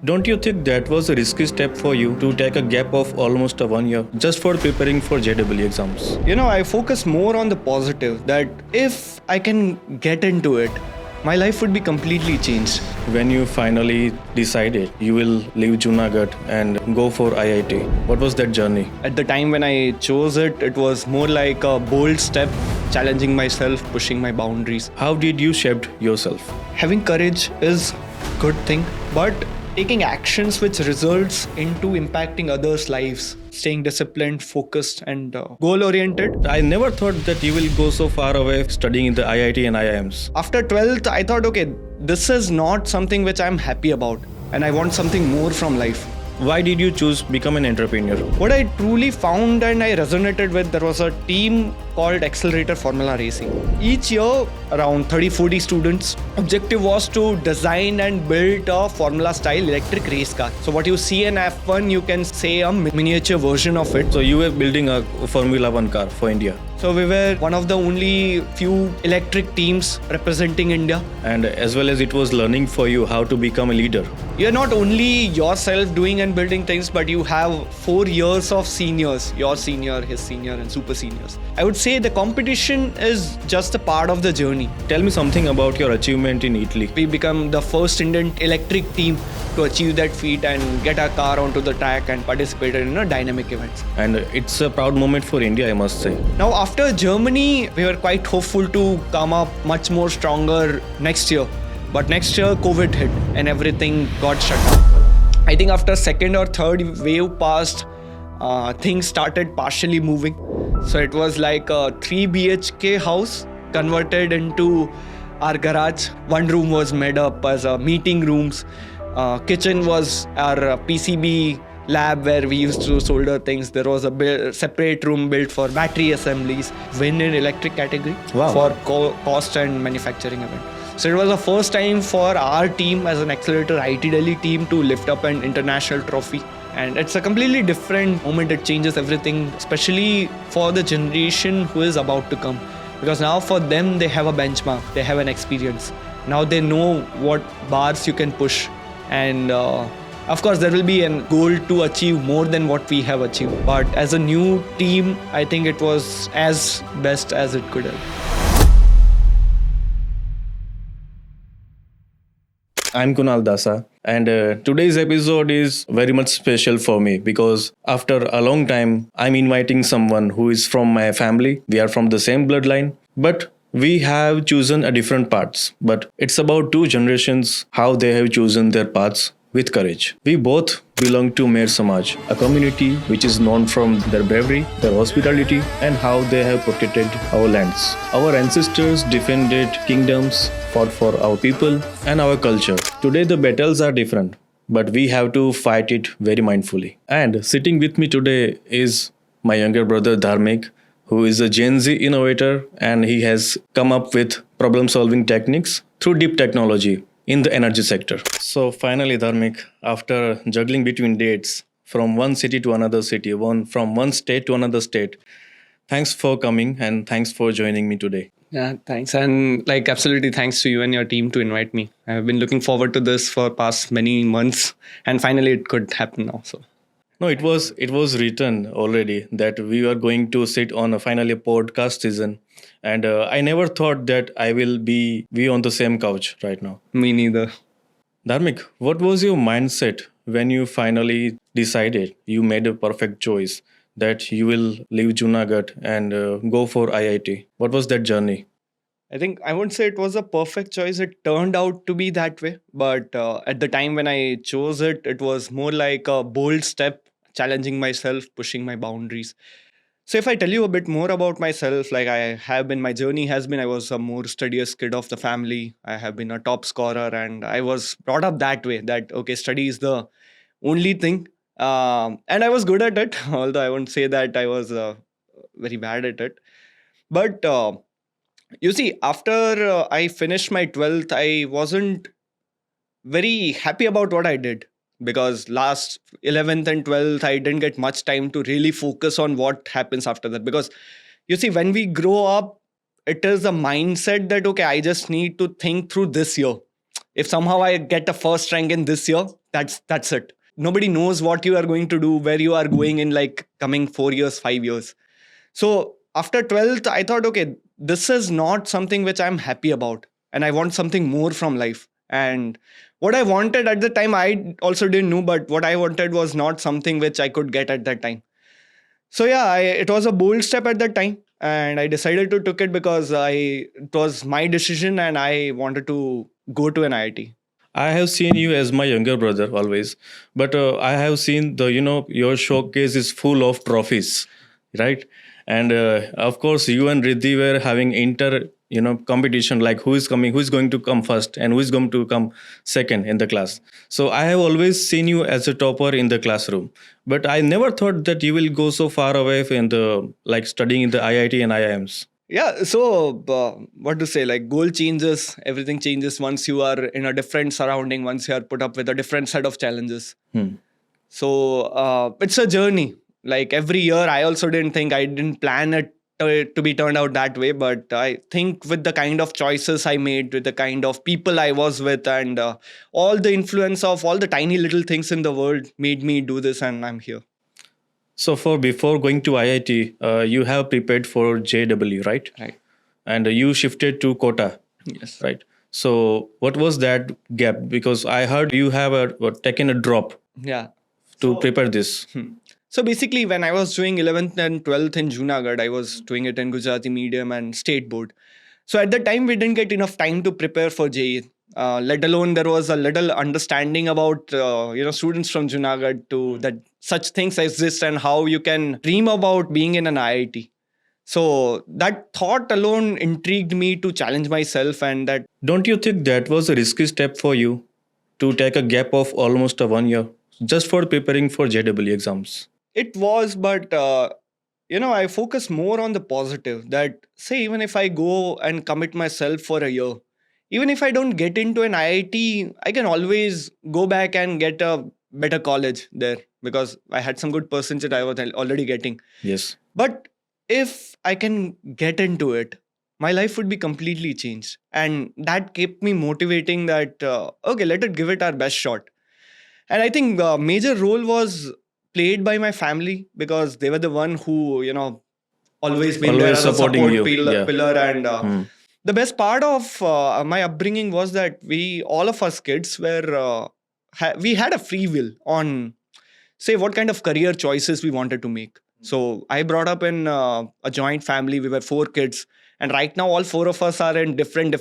Don't you think that was a risky step for you to take a gap of almost a 1 year just for preparing for JEE exams? I focus more on the positive, that if I can get into it, my life would be completely changed. When you finally decided you will leave Junagadh and go for IIT, what was that journey? At the time when I chose it, it was more like a bold step, challenging myself, pushing my boundaries. How did you shape yourself? Having courage is a good thing, but taking actions which results into impacting others' lives, staying disciplined, focused and goal-oriented. I never thought that you will go so far away studying in the IIT and IIMs. After 12th, I thought, okay, this is not something which I'm happy about and I want something more from life. Why did you choose become an entrepreneur? What I truly found and I resonated with, there was a team called Accelerator Formula Racing. Each year, around 30-40 students. Objective was to design and build a Formula style electric race car. So what you see in F1, you can say a miniature version of it. So you were building a Formula 1 car for India. So we were one of the only few electric teams representing India. And as well as it was learning for you how to become a leader. You're not only yourself doing and building things, but you have 4 years of seniors, your senior, his senior and super seniors. I would say the competition is just a part of the journey. Tell me something about your achievement in Italy. We become the first Indian electric team to achieve that feat and get our car onto the track and participate in dynamic events. And it's a proud moment for India, I must say. Now after Germany, we were quite hopeful to come up much more stronger next year. But next year, COVID hit and everything got shut down. I think after second or third wave passed, things started partially moving. So it was like a 3 BHK house converted into our garage. One room was made up as a meeting rooms. Kitchen was our PCB lab where we used to solder things. There was a separate room built for battery assemblies, win in electric category. Wow. For cost and manufacturing event. So it was the first time for our team as an Accelerator IT Delhi team to lift up an international trophy. And it's a completely different moment. It changes everything, especially for the generation who is about to come. Because now for them, they have a benchmark, they have an experience. Now they know what bars you can push. And of course, there will be a goal to achieve more than what we have achieved. But as a new team, I think it was as best as it could have. I'm Kunal Dasa, and today's episode is very much special for me because after a long time, I'm inviting someone who is from my family. We are from the same bloodline, but we have chosen a different paths. But it's about two generations, how they have chosen their paths with courage. We both belong to Mer Samaj, a community which is known from their bravery, their hospitality, and how they have protected our lands. Our ancestors defended kingdoms, fought for our people and our culture. Today the battles are different, but we have to fight it very mindfully. And sitting with me today is my younger brother Dharmik, who is a Gen Z innovator, and he has come up with problem-solving techniques through deep technology in the energy sector. So finally, Dharmik, after juggling between dates from one city to another city, from one state to another state, thanks for coming and thanks for joining me today. Yeah, thanks. And absolutely thanks to you and your team to invite me. I've been looking forward to this for past many months and finally it could happen now. So. No, it was written already that we are going to sit on a finally podcast season. And I never thought that I will be on the same couch right now. Me neither. Dharmik, what was your mindset when you finally decided you made a perfect choice that you will leave Junagadh and go for IIT? What was that journey? I think I wouldn't say it was a perfect choice. It turned out to be that way. But at the time when I chose it, it was more like a bold step, challenging myself, pushing my boundaries. So if I tell you a bit more about myself, my journey has been, I was a more studious kid of the family. I have been a top scorer and I was brought up that way that, okay, study is the only thing. And I was good at it, although I won't say that I was very bad at it. But you see, after I finished my 12th, I wasn't very happy about what I did. Because last 11th and 12th, I didn't get much time to really focus on what happens after that. Because you see, when we grow up, it is a mindset that, okay, I just need to think through this year. If somehow I get a first rank in this year, That's it. Nobody knows what you are going to do, where you are going in like coming 4 years, 5 years. So after 12th, I thought, okay, this is not something which I'm happy about. And I want something more from life. And what I wanted at the time, I also didn't know, but what I wanted was not something which I could get at that time. So yeah, it was a bold step at that time. And I decided to took it because it was my decision and I wanted to go to an IIT. I have seen you as my younger brother always, but I have seen your showcase is full of trophies, right? And of course, you and Riddhi were having competition, like who is going to come first, and who is going to come second in the class. So I have always seen you as a topper in the classroom, but I never thought that you will go so far away in the like studying in the IIT and IIMs. Yeah, so what to say, like goal changes, everything changes once you are in a different surrounding, once you are put up with a different set of challenges. Hmm. So it's a journey. Like every year, I didn't plan it to be turned out that way. But I think with the kind of choices I made, with the kind of people I was with, and all the influence of all the tiny little things in the world made me do this, and I'm here. So for before going to IIT, you have prepared for JW, right? Right. And you shifted to Kota, Yes. right? So what was that gap? Because I heard you have taken a drop Yeah. to prepare this. So basically, when I was doing 11th and 12th in Junagadh, I was doing it in Gujarati medium and state board. So at the time, we didn't get enough time to prepare for JEE. Let alone there was a little understanding about students from Junagadh to that such things exist and how you can dream about being in an IIT. So that thought alone intrigued me to challenge myself, and that Don't you think that was a risky step for you to take a gap of almost a 1 year just for preparing for JW exams? it was, but I focus more on the positive. That say, even if I go and commit myself for a year, even if I don't get into an IIT, I can always go back and get a better college there because I had some good percentage I was already getting. Yes. But if I can get into it, my life would be completely changed. And that kept me motivating that, okay, let it give it our best shot. And I think the major role was played by my family because they were the one who, always been there Always as a supporting support you. pillar, Yeah. pillar. And Hmm. the best part of my upbringing was that all of us kids we had a free will on, say, what kind of career choices we wanted to make. So I brought up in a joint family. We were four kids, and right now all four of us are in different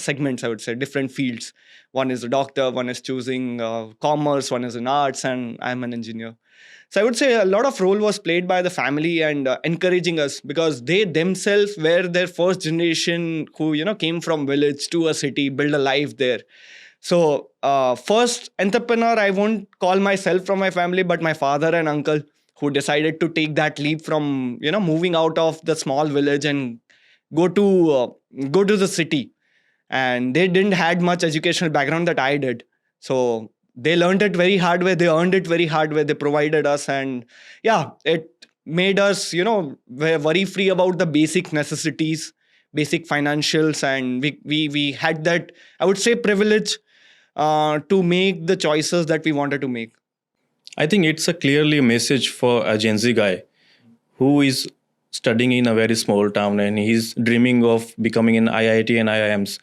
segments. I would say different fields. One is a doctor, one is choosing commerce, one is in arts, and I'm an engineer. So I would say a lot of role was played by the family and encouraging us because they themselves were their first generation who came from village to a city, build a life there. So first entrepreneur, I won't call myself from my family, but my father and uncle who decided to take that leap from moving out of the small village and go to go to the city. And they didn't had much educational background that I did. So they learned it very hard way. They earned it very hard way. They provided us, and yeah, it made us worry free about the basic necessities, basic financials, and we had that, I would say, privilege to make the choices that we wanted to make. I think it's a clearly message for a Gen Z guy who is studying in a very small town and he's dreaming of becoming an IIT and IIMs.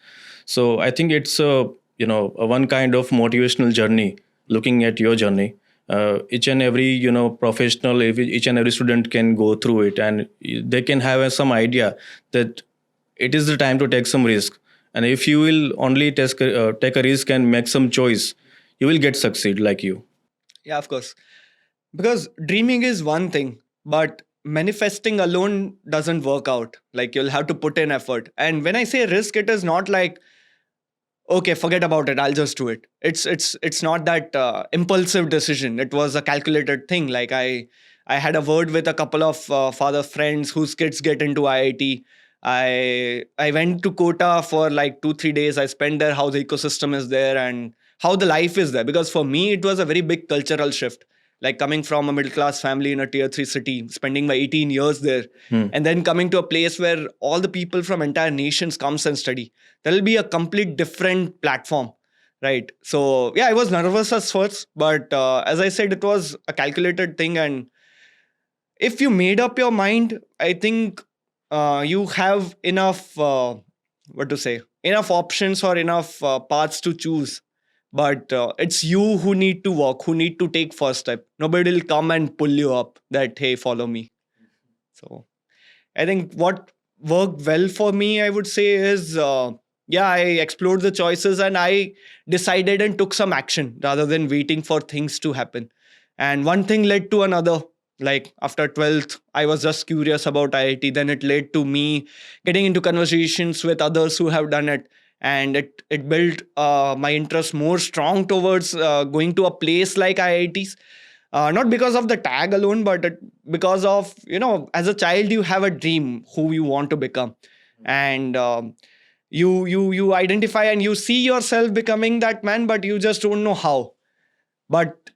So I think it's a one kind of motivational journey. Looking at your journey, each and every professional, each and every student can go through it, and they can have some idea that it is the time to take some risk. And if you will only take a risk and make some choice, you will get succeed like you. Yeah, of course. Because dreaming is one thing, but manifesting alone doesn't work out. Like you'll have to put in effort. And when I say risk, it is not like, okay, forget about it, I'll just do it. It's not that impulsive decision. It was a calculated thing. Like I had a word with a couple of father friends whose kids get into IIT. I went to Kota for like 2-3 days. I spent there, how the ecosystem is there and how the life is there. Because for me, it was a very big cultural shift. Like coming from a middle class family in a tier 3 city, spending my 18 years there, and then coming to a place where all the people from entire nations comes and study. There will be a complete different platform, right? So yeah, I was nervous at first, but as I said, it was a calculated thing. And if you made up your mind, I think you have enough, what to say, enough options or enough paths to choose. But it's you who need to walk, who need to take first step. Nobody will come and pull you up that, hey, follow me. So I think what worked well for me, I would say, is yeah, I explored the choices and I decided and took some action rather than waiting for things to happen. And one thing led to another. Like after 12th, I was just curious about IIT. Then it led to me getting into conversations with others who have done it. And it built my interest more strong towards going to a place like IITs, not because of the tag alone, but because of, as a child you have a dream who you want to become. And you identify and you see yourself becoming that man, but you just don't know how. But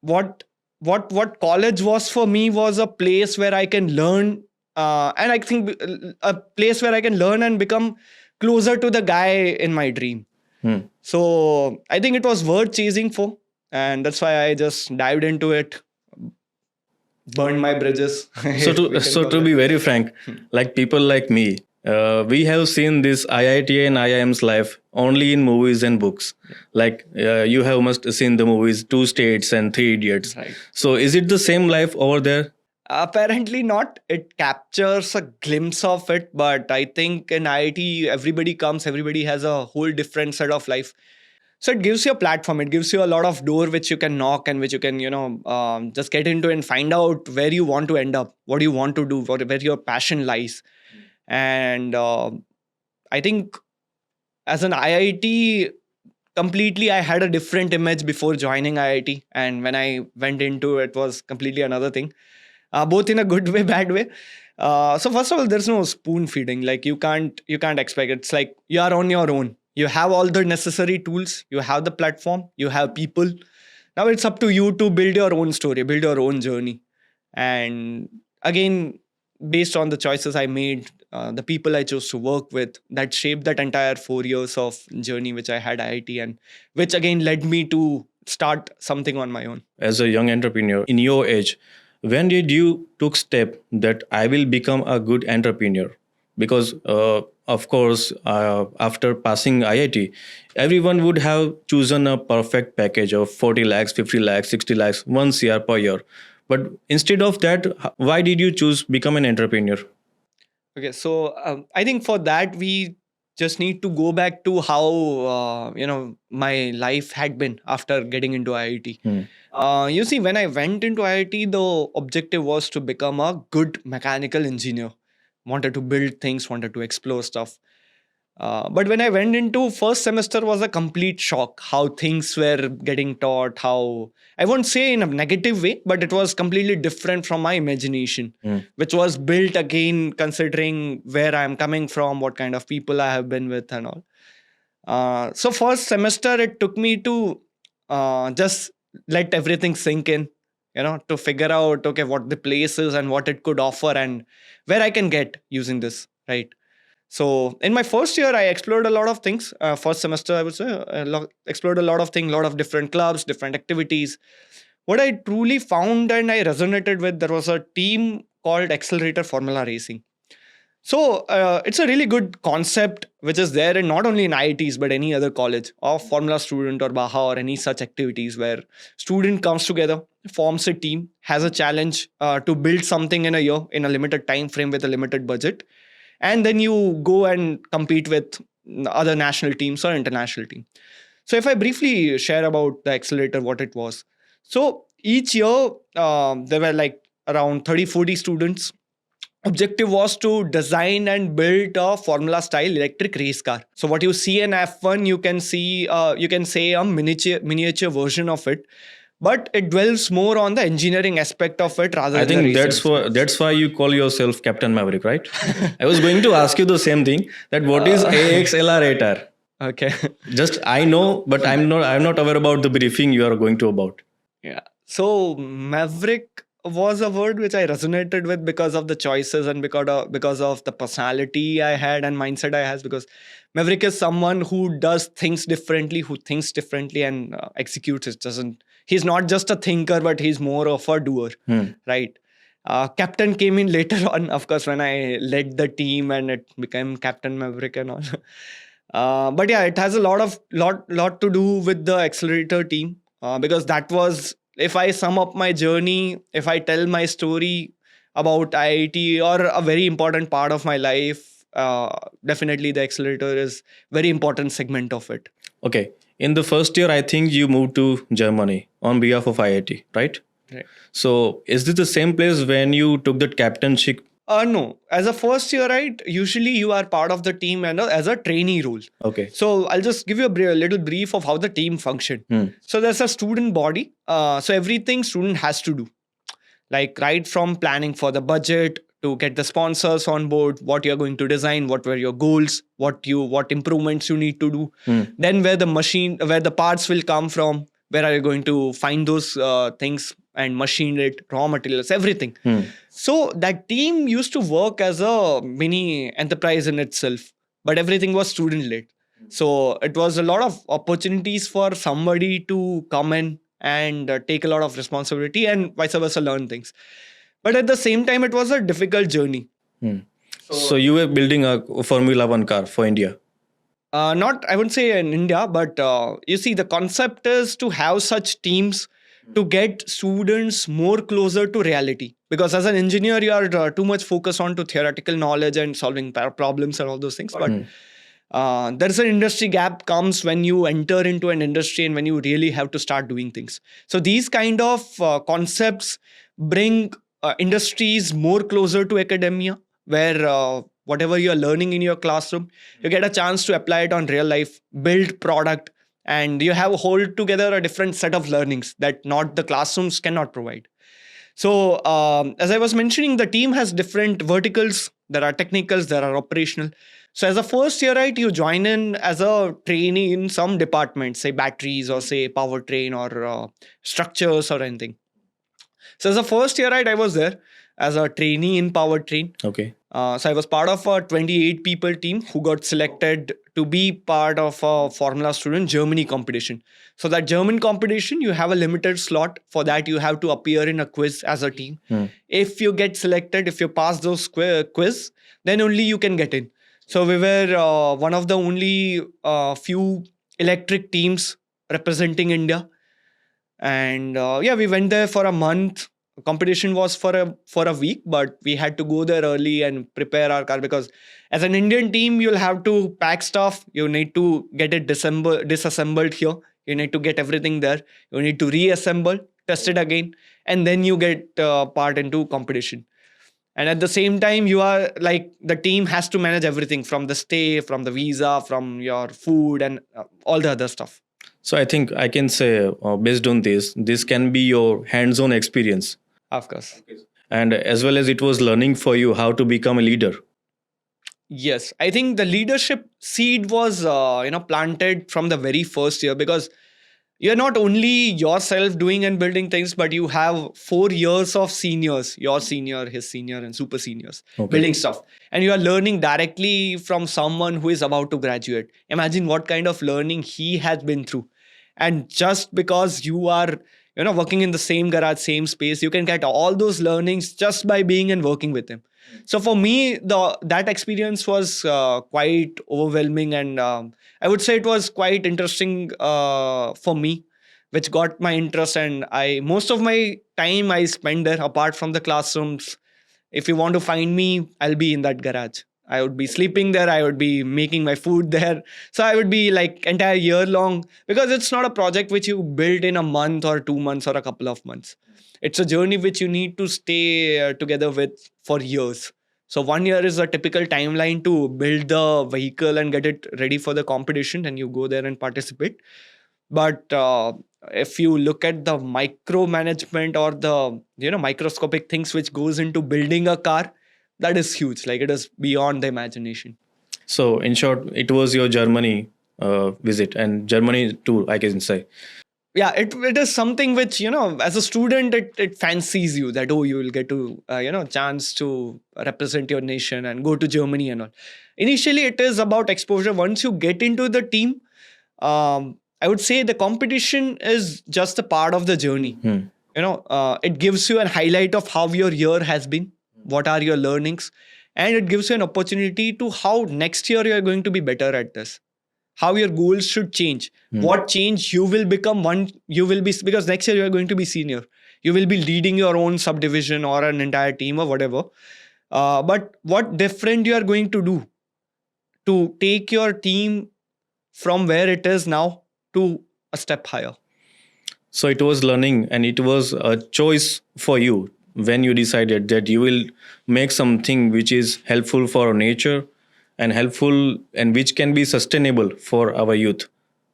what what college was for me was a place where I can learn, and I think a place where I can learn and become closer to the guy in my dream. So I think it was worth chasing for, and that's why I just dived into it, burned my bridges. So to be very frank, like people like me, we have seen this IIT and IIM's life only in movies and books. Like you have must seen the movies Two States and Three Idiots. Right. So is it the same life over there? Apparently not. It captures a glimpse of it, but I think in IIT everybody has a whole different set of life. So it gives you a platform, it gives you a lot of door which you can knock and which you can, just get into and find out where you want to end up, what you want to do, where your passion lies. And I think as an IIT, completely I had a different image before joining IIT. And when I went into it, was completely another thing, both in a good way, bad way. So first of all, there's no spoon feeding. Like you can't expect. It's like you are on your own. You have all the necessary tools. You have the platform. You have people. Now it's up to you to build your own story, build your own journey. And again, based on the choices I made, the people I chose to work with, that shaped that entire 4 years of journey which I had IIT, and which again led me to start something on my own. As a young entrepreneur in your age, when did you took step that I will become a good entrepreneur? Because of course, after passing IIT, everyone would have chosen a perfect package of 40 lakhs, 50 lakhs, 60 lakhs, 1 CR per year. But instead of that, why did you choose become an entrepreneur? Okay, so I think for that we just need to go back to how my life had been after getting into IIT. You see, when I went into IIT, the objective was to become a good mechanical engineer. Wanted to build things, wanted to explore stuff. But when I went into first semester, was a complete shock how things were getting taught. How, I won't say in a negative way, but it was completely different from my imagination, which was built again considering where I'm coming from, what kind of people I have been with, and all. So first semester, it took me to just let everything sink in, to figure out, okay, what the place is and what it could offer and where I can get using this, right? So in my first year, I explored a lot of things. First semester, I would say, explored a lot of things, a lot of different clubs, different activities. What I truly found and I resonated with, there was a team called Accelerator Formula Racing. So it's a really good concept which is there in not only in IITs but any other college of Formula Student or Baha or any such activities where student comes together, forms a team, has a challenge to build something in a year in a limited time frame with a limited budget, and then you go and compete with other national teams or international team. So if I briefly share about the accelerator, what it was. So each year there were like around 30-40 students. Objective was to design and build a formula style electric race car. So what you see in F1, you can say a miniature version of it, but it dwells more on the engineering aspect of it rather I than think the racing that's why you call yourself Captain Maverick, right? I was going to ask you the same thing, that what is accelerator? Okay. Just I know, but I'm not aware about the briefing you are going to about. Yeah. So Maverick was a word which I resonated with because of the choices and because of the personality I had and mindset I has. Because Maverick is someone who does things differently, who thinks differently and executes it. Doesn't He's not just a thinker, but he's more of a doer, right? Captain came in later on, of course, when I led the team and it became Captain Maverick and all. But yeah, it has a lot to do with the accelerator team, because that was, if I sum up my journey, if I tell my story about IIT or a very important part of my life, definitely the accelerator is very important segment of it. Okay. In the first year, I think you moved to Germany on behalf of IIT, right? Right. So is this the same place when you took that captainship? No. As a first year, right, usually you are part of the team and as a trainee role. Okay. So I'll just give you a little brief of how the team function. So there's a student body. So everything student has to do, like right from planning for the budget to get the sponsors on board, what you're going to design, what were your goals, what improvements you need to do, then where the parts will come from, where are you going to find those things and machine it, raw materials, everything. So that team used to work as a mini enterprise in itself, but everything was student led. So it was a lot of opportunities for somebody to come in and take a lot of responsibility and vice versa, learn things. But at the same time, it was a difficult journey. So you were building a Formula One car for India. Not, I wouldn't say in India, but you see, the concept is to have such teams to get students more closer to reality. Because as an engineer, you are too much focused on to theoretical knowledge and solving problems and all those things. But there's an industry gap comes when you enter into an industry and when you really have to start doing things. So these kind of concepts bring industries more closer to academia, where whatever you're learning in your classroom, you get a chance to apply it on real life, build product, and you have hold together a different set of learnings that not the classrooms cannot provide. So as I was mentioning, the team has different verticals. There are technicals, there are operational. So as a first year, right, you join in as a trainee in some department, say batteries or say powertrain or structures or anything. So as a first year, right, I was there as a trainee in powertrain. Okay. So I was part of a 28 people team who got selected to be part of a Formula Student Germany competition. So that German competition, you have a limited slot. For that, you have to appear in a quiz as a team. If you get selected, if you pass those quiz, then only you can get in. So we were one of the only few electric teams representing India. And we went there for a month. Competition was for a week, but we had to go there early and prepare our car, because as an Indian team, you'll have to pack stuff. You need to get it disassembled here. You need to get everything there. You need to reassemble, test it again, and then you get part into competition. And at the same time, you are like, the team has to manage everything from the stay, from the visa, from your food and all the other stuff. So I think I can say, based on this can be your hands-on experience. Of course. And as well as it was learning for you how to become a leader. Yes, I think the leadership seed was planted from the very first year, because you're not only yourself doing and building things, but you have 4 years of seniors, your senior, his senior, and super seniors, building stuff. And you are learning directly from someone who is about to graduate. Imagine what kind of learning he has been through. And just because you are working in the same garage, same space, you can get all those learnings just by being and working with him. So for me, that experience was quite overwhelming, and I would say it was quite interesting for me, which got my interest. And most of my time I spend there, apart from the classrooms. If you want to find me, I'll be in that garage. I would be sleeping there. I would be making my food there. So I would be like entire year long, because it's not a project which you build in a month or 2 months or a couple of months. It's a journey which you need to stay together with for years. So 1 year is a typical timeline to build the vehicle and get it ready for the competition, and you go there and participate. But if you look at the micromanagement or the microscopic things which goes into building a car, that is huge. Like, it is beyond the imagination. So in short, it was your Germany visit and Germany tour, I can say. yeah, it is something which, as a student, it fancies you that, oh, you will get to chance to represent your nation and go to Germany and all. Initially it is about exposure. Once you get into the team, I would say the competition is just a part of the journey. It gives you a highlight of how your year has been, what are your learnings, and it gives you an opportunity to how next year you are going to be better at this, how your goals should change, what change you will become. One, you will be, because next year you are going to be senior, you will be leading your own subdivision or an entire team or whatever. But what different you are going to do to take your team from where it is now to a step higher. So it was learning, and it was a choice for you when you decided that you will make something which is helpful for our nature and helpful and which can be sustainable for our youth,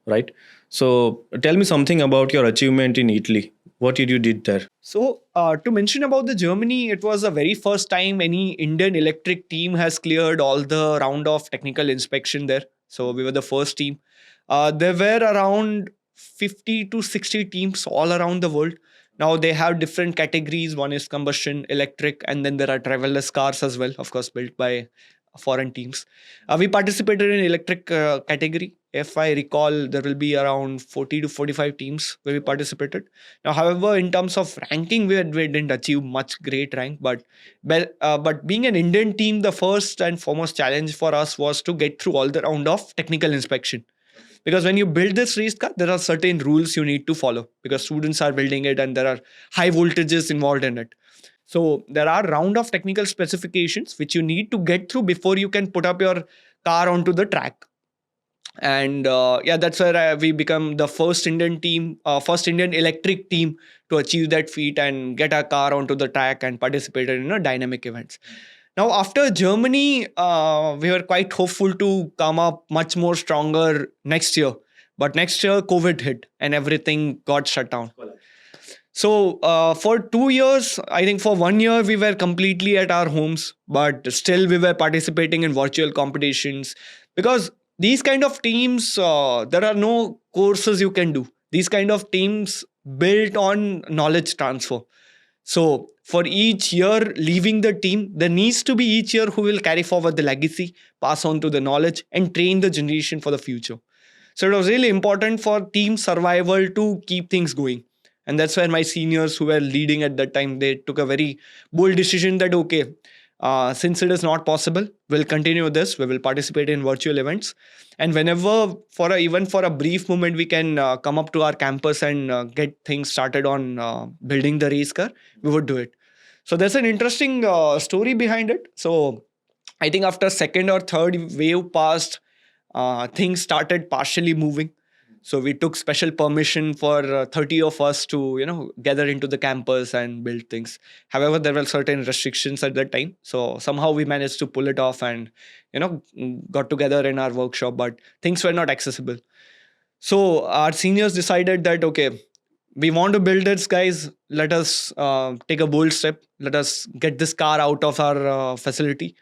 right? So tell me something about your achievement in Italy. What did you did there? So, to mention about the Germany, it was the very first time any Indian electric team has cleared all the round of technical inspection there. So we were the first team. There were around 50 to 60 teams all around the world. Now they have different categories. One is combustion, electric, and then there are driverless cars as well, of course, built by foreign teams. We participated in electric category. If I recall, there will be around 40 to 45 teams where we participated. Now, however, in terms of ranking, we didn't achieve much great rank. But being an Indian team, the first and foremost challenge for us was to get through all the round of technical inspection. Because when you build this race car, there are certain rules you need to follow because students are building it and there are high voltages involved in it. So there are round of technical specifications which you need to get through before you can put up your car onto the track. And that's where we become the first Indian team, first Indian electric team to achieve that feat and get our car onto the track and participated in dynamic events. Now, after Germany, we were quite hopeful to come up much more stronger next year. But next year, COVID hit and everything got shut down. So for 2 years, I think for 1 year, we were completely at our homes, but still we were participating in virtual competitions because these kind of teams, there are no courses you can do. These kind of teams built on knowledge transfer. So for each year leaving the team, there needs to be each year who will carry forward the legacy, pass on to the knowledge and train the generation for the future. So it was really important for team survival to keep things going. And that's where my seniors who were leading at that time, they took a very bold decision that, okay, since it is not possible, we'll continue this. We will participate in virtual events. And whenever, even for a brief moment, we can come up to our campus and get things started on building the race car, we would do it. So there's an interesting story behind it. So I think after second or third wave passed, things started partially moving. So we took special permission for 30 of us to, gather into the campus and build things. However, there were certain restrictions at that time. So somehow we managed to pull it off and, got together in our workshop, but things were not accessible. So our seniors decided that, okay, we want to build this, guys. Let us take a bold step. Let us get this car out of our facility.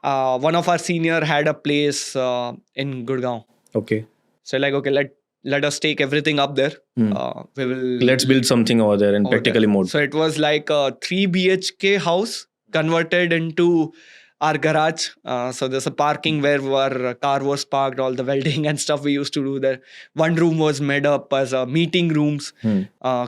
One of our senior had a place in Gurgaon. Okay. So okay, let us take everything up there. Let's build something over there in practically mode. So it was like a 3 BHK house converted into our garage. So there's a parking where our car was parked, all the welding and stuff we used to do there. One room was made up as meeting rooms.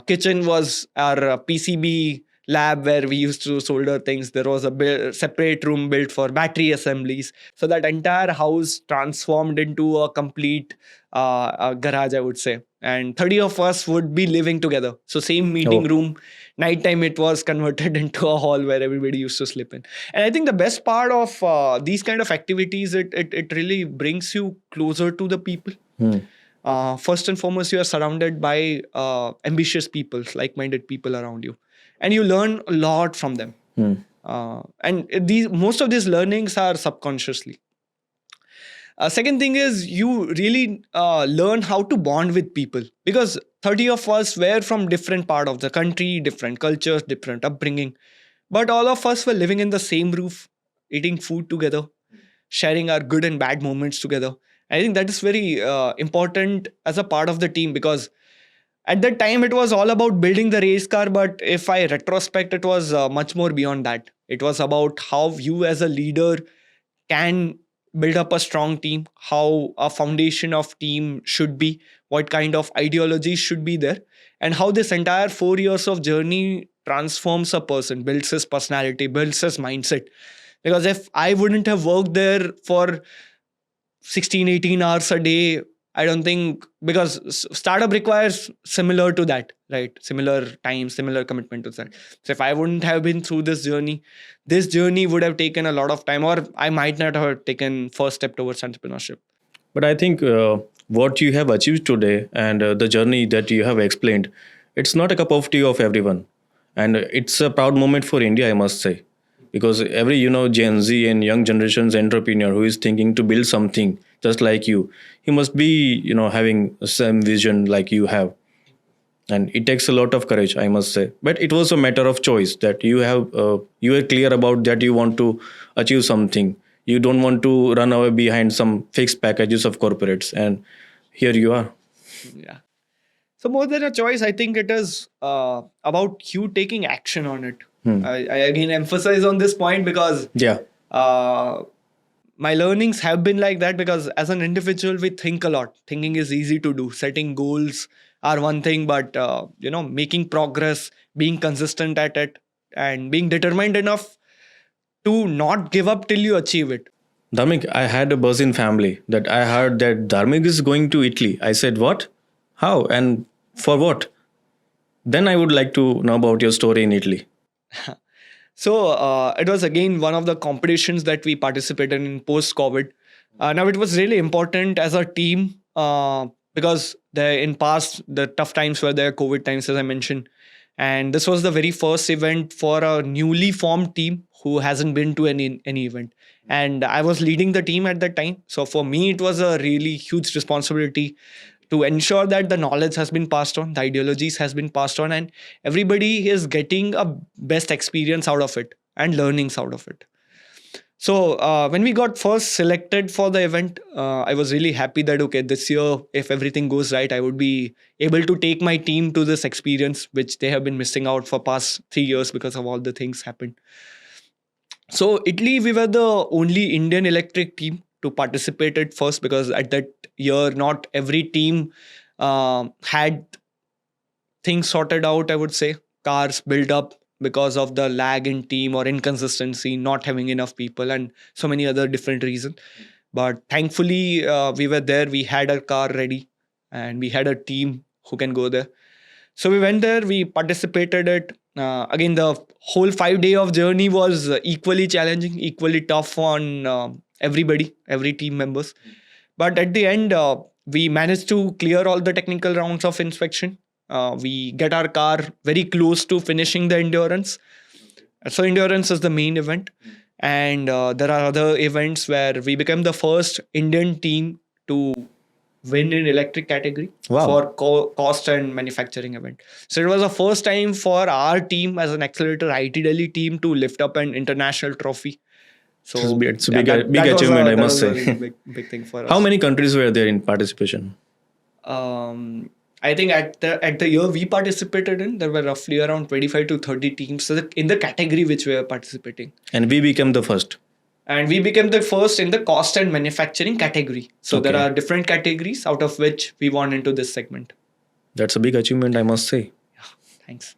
Kitchen was our PCB lab where we used to solder things. There was a separate room built for battery assemblies. So that entire house transformed into a complete garage, I would say. And 30 of us would be living together. So same meeting room. Nighttime it was converted into a hall where everybody used to sleep in. And I think the best part of these kind of activities, it really brings you closer to the people. First and foremost, you are surrounded by ambitious people, like-minded people around you. And you learn a lot from them. And most of these learnings are subconsciously. Second thing is you really learn how to bond with people, because 30 of us were from different part of the country, different cultures, different upbringing. But all of us were living in the same roof, eating food together, sharing our good and bad moments together. I think that is very important as a part of the team, because at that time it was all about building the race car, but if I retrospect, it was much more beyond that. It was about how you as a leader can build up a strong team, how a foundation of team should be, what kind of ideology should be there, and how this entire 4 years of journey transforms a person, builds his personality, builds his mindset. Because if I wouldn't have worked there for 16, 18 hours a day, I don't think, because startup requires similar to that, right? Similar time, similar commitment to that. So if I wouldn't have been through this journey would have taken a lot of time, or I might not have taken first step towards entrepreneurship. But I think what you have achieved today and the journey that you have explained, it's not a cup of tea of everyone. And it's a proud moment for India, I must say. Because every, Gen Z and young generation's entrepreneur who is thinking to build something just like you, he must be, having the same vision like you have. And it takes a lot of courage, I must say. But it was a matter of choice that you are clear about that you want to achieve something. You don't want to run away behind some fixed packages of corporates. And here you are. Yeah. So more than a choice, I think it is about you taking action on it. I again emphasize on this point because Yeah. my learnings have been like that, because as an individual we think a lot. Thinking is easy to do. Setting goals are one thing, but making progress, being consistent at it, and being determined enough to not give up till you achieve it. Dharmik, I had a buzz in family that I heard that Dharmik is going to Italy. I said, what? How? And for what? Then I would like to know about your story in Italy. So it was again one of the competitions that we participated in post COVID. Now it was really important as a team, because in past the tough times were there, COVID times as I mentioned, and this was the very first event for a newly formed team who hasn't been to any event, and I was leading the team at that time. So for me it was a really huge responsibility to ensure that the knowledge has been passed on, the ideologies has been passed on, and everybody is getting a best experience out of it and learnings out of it. So when we got first selected for the event, I was really happy that, okay, this year, if everything goes right, I would be able to take my team to this experience, which they have been missing out for past 3 years because of all the things happened. So Italy, we were the only Indian electric team to participate at first, because at that year, not every team had things sorted out, I would say. Cars built up because of the lag in team or inconsistency, not having enough people, and so many other different reasons. But thankfully, we were there. We had a car ready and we had a team who can go there. So we went there, we participated it. Again, the whole 5 day of journey was equally challenging, equally tough on everybody, every team members. But at the end, we managed to clear all the technical rounds of inspection. We get our car very close to finishing the endurance. So endurance is the main event. And there are other events where we became the first Indian team to win in electric category. Wow. For cost and manufacturing event. So it was the first time for our team as an Accelerator IT Delhi team to lift up an international trophy. So It's a big achievement, I must say. Really big thing for us. How many countries were there in participation? I think at the year we participated in, there were roughly around 25 to 30 teams in the category which we were participating. And we became the first. And we became the first in the cost and manufacturing category. So Okay. there are different categories out of which we won into this segment. That's a big achievement, I must say. Thanks.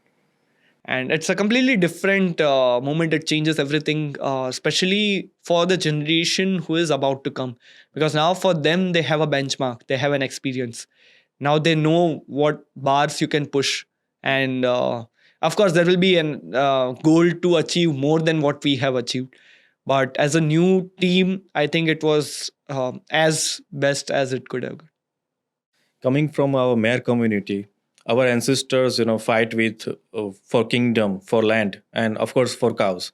And it's a completely different moment. It changes everything, especially for the generation who is about to come. Because now for them, they have a benchmark. They have an experience. Now they know what bars you can push. And of course, there will be a goal to achieve more than what we have achieved. But as a new team, I think it was as best as it could have. Coming from our Mer community, our ancestors, fight with for kingdom, for land, and of course for cows.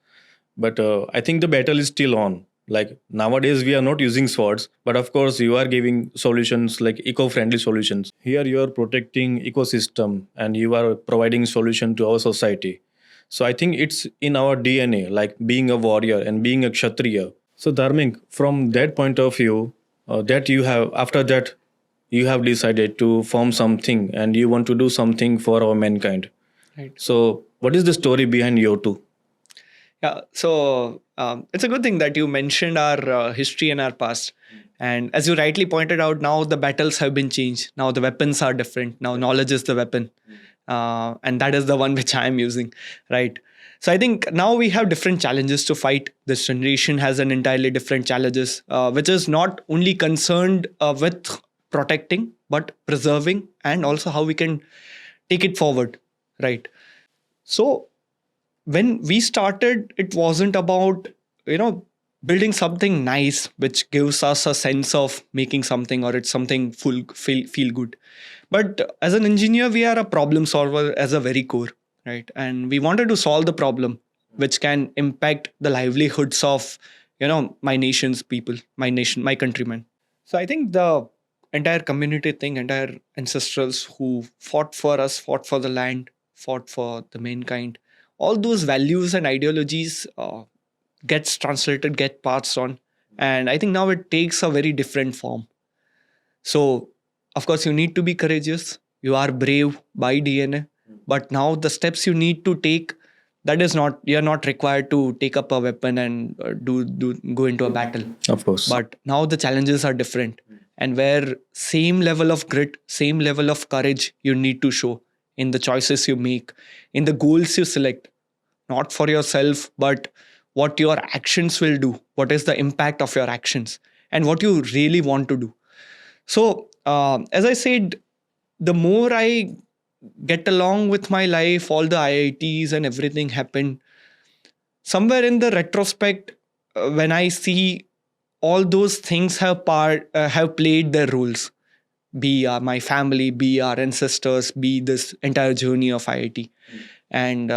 But I think the battle is still on. Like nowadays, we are not using swords, but of course, you are giving solutions like eco-friendly solutions. Here, you are protecting ecosystem, and you are providing solution to our society. So I think it's in our DNA, like being a warrior and being a kshatriya. So Dharmik, from that point of view, that you have after that you have decided to form something and you want to do something for our mankind. Right. So, what is the story behind Yotu? Yeah. So it's a good thing that you mentioned our history and our past. And as you rightly pointed out, now the battles have been changed. Now the weapons are different. Now knowledge is the weapon. And that is the one which I am using. Right. So I think now we have different challenges to fight. This generation has an entirely different challenges, which is not only concerned with protecting, but preserving, and also how we can take it forward. Right. So when we started, it wasn't about, building something nice which gives us a sense of making something, or it's something feel good. But as an engineer, we are a problem solver as a very core, right? And we wanted to solve the problem which can impact the livelihoods of, my nation's people, my countrymen. So I think the entire community thing, entire ancestrals who fought for us, fought for the land, fought for the mankind, all those values and ideologies gets translated, get passed on. And I think now it takes a very different form. So, of course, you need to be courageous. You are brave by DNA. But now the steps you need to take, that is not, you're not required to take up a weapon and go into a battle. Of course. But now the challenges are different. And where same level of grit, same level of courage you need to show in the choices you make, in the goals you select, not for yourself, but what your actions will do, what is the impact of your actions, and what you really want to do. So, as I said, the more I get along with my life, all the IITs and everything happened. Somewhere in the retrospect, when I see all those things have played their roles, be my family, be our ancestors, be this entire journey of IIT. And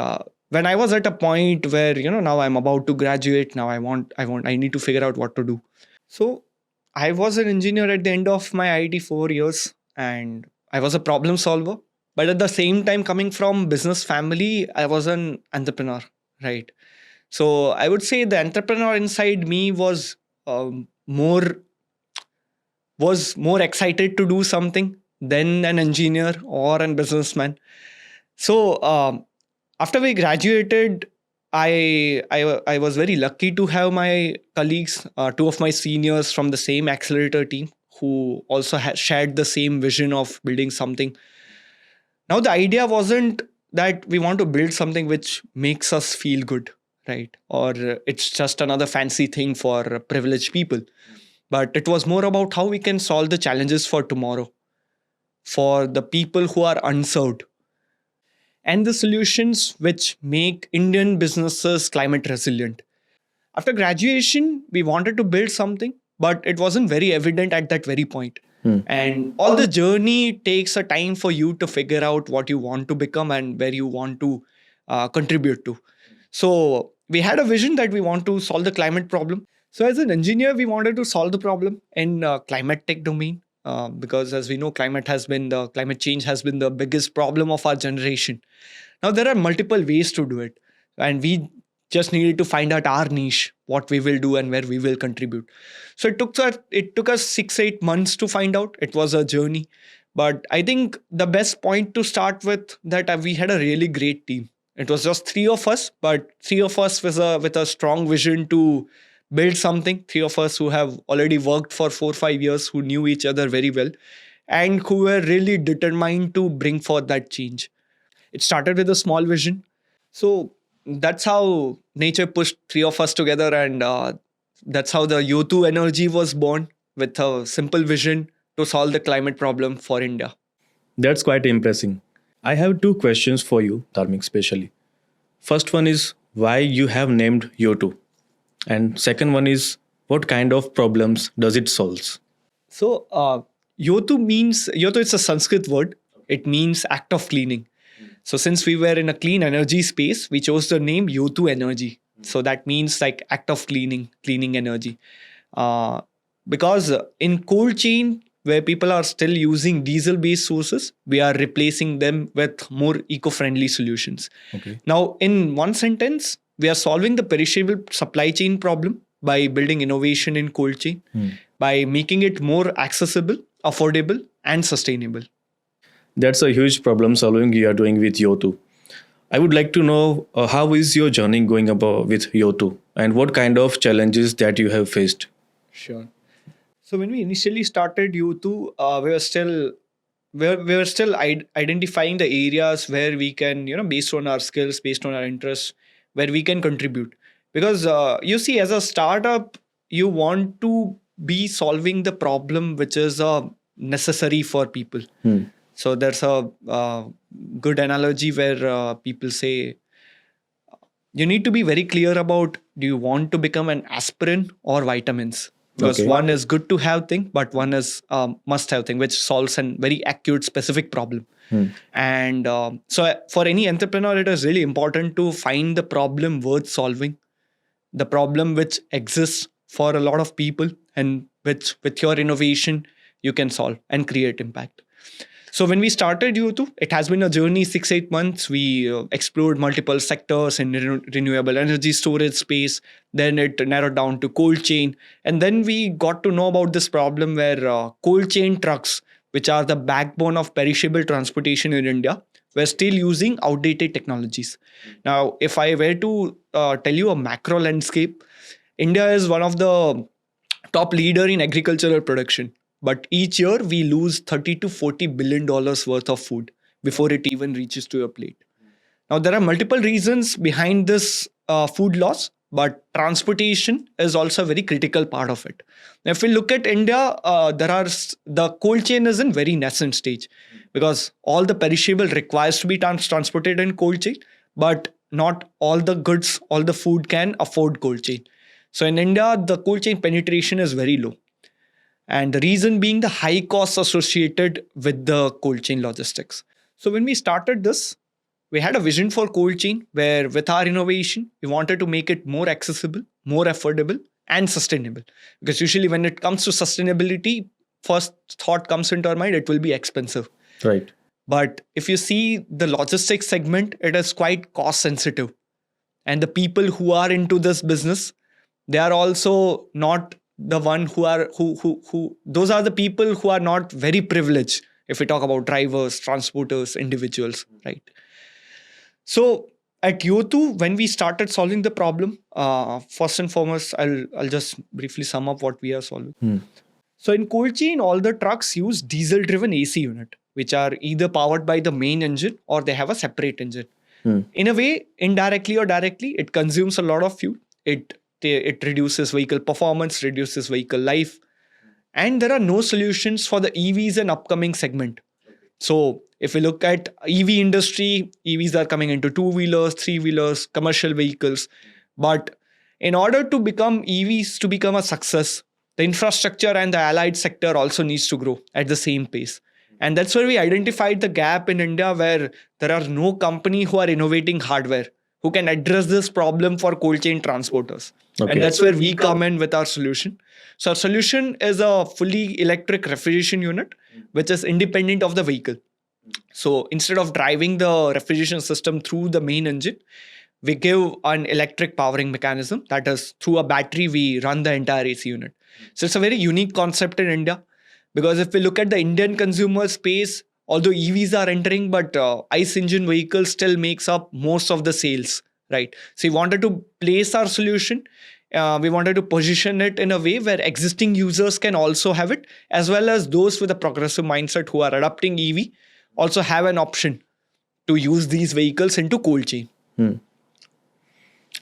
when I was at a point where, now I'm about to graduate, now I need to figure out what to do. So I was an engineer at the end of my IIT 4 years, and I was a problem solver. But at the same time, coming from business family, I was an entrepreneur, right? So I would say the entrepreneur inside me was more excited to do something than an engineer or a businessman. So after we graduated, I was very lucky to have my colleagues, two of my seniors from the same accelerator team, who also shared the same vision of building something. Now the idea wasn't that we want to build something which makes us feel good, right? Or it's just another fancy thing for privileged people. But it was more about how we can solve the challenges for tomorrow, for the people who are unserved, and the solutions which make Indian businesses climate resilient. After graduation, we wanted to build something, but it wasn't very evident at that very point. And all the journey takes a time for you to figure out what you want to become and where you want to contribute to. So we had a vision that we want to solve the climate problem. So as an engineer, we wanted to solve the problem in climate tech domain, because as we know, climate change has been the biggest problem of our generation. Now there are multiple ways to do it, and we just needed to find out our niche, what we will do and where we will contribute. So it took us 6-8 months to find out. It was a journey, but I think the best point to start with that we had a really great team. It was just three of us, but three of us with a strong vision to build something. Three of us who have already worked for 4-5 years, who knew each other very well, and who were really determined to bring forth that change. It started with a small vision. So that's how nature pushed three of us together, and that's how the Yotu energy was born, with a simple vision to solve the climate problem for India. That's quite impressive. I have two questions for you, Dharmik, especially. First one is why you have named Yotu, and second one is what kind of problems does it solve? So Yotu is a Sanskrit word. It means act of cleaning. So since we were in a clean energy space, we chose the name Yotu energy. So that means like act of cleaning energy. Because in cold chain, where people are still using diesel-based sources, we are replacing them with more eco-friendly solutions. Okay. Now, in one sentence, we are solving the perishable supply chain problem by building innovation in cold chain, by making it more accessible, affordable, and sustainable. That's a huge problem solving you are doing with Yotu. I would like to know how is your journey going about with Yotu and what kind of challenges that you have faced. Sure. So when we initially started U2, we were still identifying the areas where we can, based on our skills, based on our interests, where we can contribute. Because you see, as a startup, you want to be solving the problem which is necessary for people. Hmm. So there's a good analogy where people say you need to be very clear about, do you want to become an aspirin or vitamins? Because Okay. one is good to have thing, but one is must have thing, which solves a very acute specific problem. Hmm. And so for any entrepreneur, it is really important to find the problem worth solving, the problem which exists for a lot of people, and which with your innovation you can solve and create impact. So when we started U2, it has been a journey, 6-8 months. We explored multiple sectors in renewable energy storage space. Then it narrowed down to cold chain. And then we got to know about this problem where cold chain trucks, which are the backbone of perishable transportation in India, were still using outdated technologies. Now, if I were to tell you a macro landscape, India is one of the top leader in agricultural production, but each year we lose 30 to 40 billion dollars worth of food before it even reaches to your plate. Now there are multiple reasons behind this food loss, but transportation is also a very critical part of it. Now, if we look at India, the cold chain is in very nascent stage, because all the perishable requires to be transported in cold chain, but not all the goods, all the food can afford cold chain. So in India, the cold chain penetration is very low. And the reason being the high costs associated with the cold chain logistics. So when we started this, we had a vision for cold chain where with our innovation, we wanted to make it more accessible, more affordable, and sustainable. Because usually when it comes to sustainability, first thought comes into our mind, it will be expensive. Right. But if you see the logistics segment, it is quite cost sensitive. And the people who are into this business, they are also not the one who those are the people who are not very privileged, if we talk about drivers, transporters, individuals, right? So at Yotu, when we started solving the problem, first and foremost, I'll just briefly sum up what we are solving. Hmm. So in cold chain, all the trucks use diesel driven AC unit, which are either powered by the main engine or they have a separate engine. Hmm. In a way, indirectly or directly, it consumes a lot of fuel. It reduces vehicle performance, reduces vehicle life, and there are no solutions for the EVs and upcoming segment. So if we look at EV industry, EVs are coming into two-wheelers, three-wheelers, commercial vehicles. But in order to become EVs to become a success, the infrastructure and the allied sector also needs to grow at the same pace. And that's where we identified the gap in India, where there are no company who are innovating hardware who can address this problem for cold chain transporters. Okay. And that's where we come in with our solution. So our solution is a fully electric refrigeration unit, which is independent of the vehicle. So instead of driving the refrigeration system through the main engine, we give an electric powering mechanism, that is through a battery we run the entire AC unit. So it's a very unique concept in India, because if we look at the Indian consumer space, although EVs are entering, but ICE engine vehicles still makes up most of the sales, right? So we wanted to place our solution. We wanted to position it in a way where existing users can also have it, as well as those with a progressive mindset who are adopting EV also have an option to use these vehicles into cold chain. Hmm.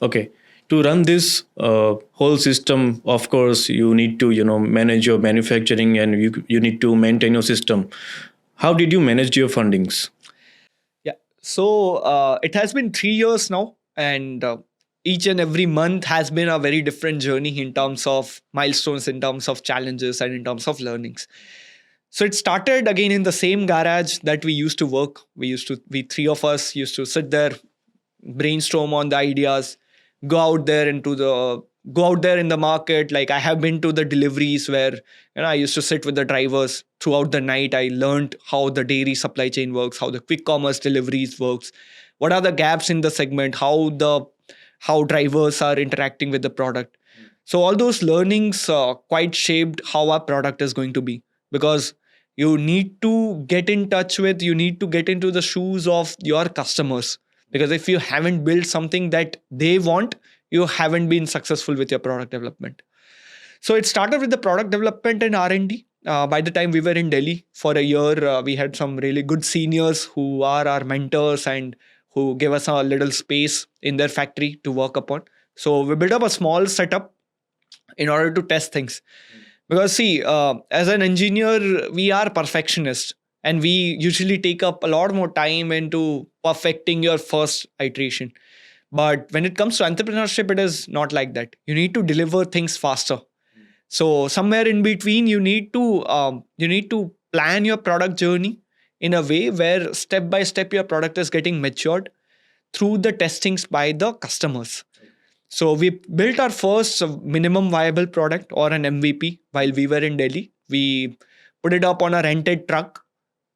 Okay. To run this whole system, of course, you need to manage your manufacturing, and you need to maintain your system. How did you manage your fundings? Yeah. So it has been 3 years now, and each and every month has been a very different journey in terms of milestones, in terms of challenges, and in terms of learnings. So it started again in the same garage that we used to work. We three of us used to sit there, brainstorm on the ideas, go out there in the market. Like, I have been to the deliveries where I used to sit with the drivers throughout the night. I learned how the dairy supply chain works, how the quick commerce deliveries works, what are the gaps in the segment, how drivers are interacting with the product. So all those learnings quite shaped how our product is going to be, because You need to get in touch with, you need to get into the shoes of your customers. Because if you haven't built something that they want, you haven't been successful with your product development. So it started with the product development and R&D. By the time we were in Delhi for a year, we had some really good seniors who are our mentors and who gave us a little space in their factory to work upon. So we built up a small setup in order to test things. Because see, as an engineer, we are perfectionists, and we usually take up a lot more time into perfecting your first iteration. But when it comes to entrepreneurship, it is not like that. You need to deliver things faster. So somewhere in between, you need to plan your product journey in a way where step by step your product is getting matured through the testings by the customers. So we built our first minimum viable product, or an MVP, while we were in Delhi. We put it up on a rented truck.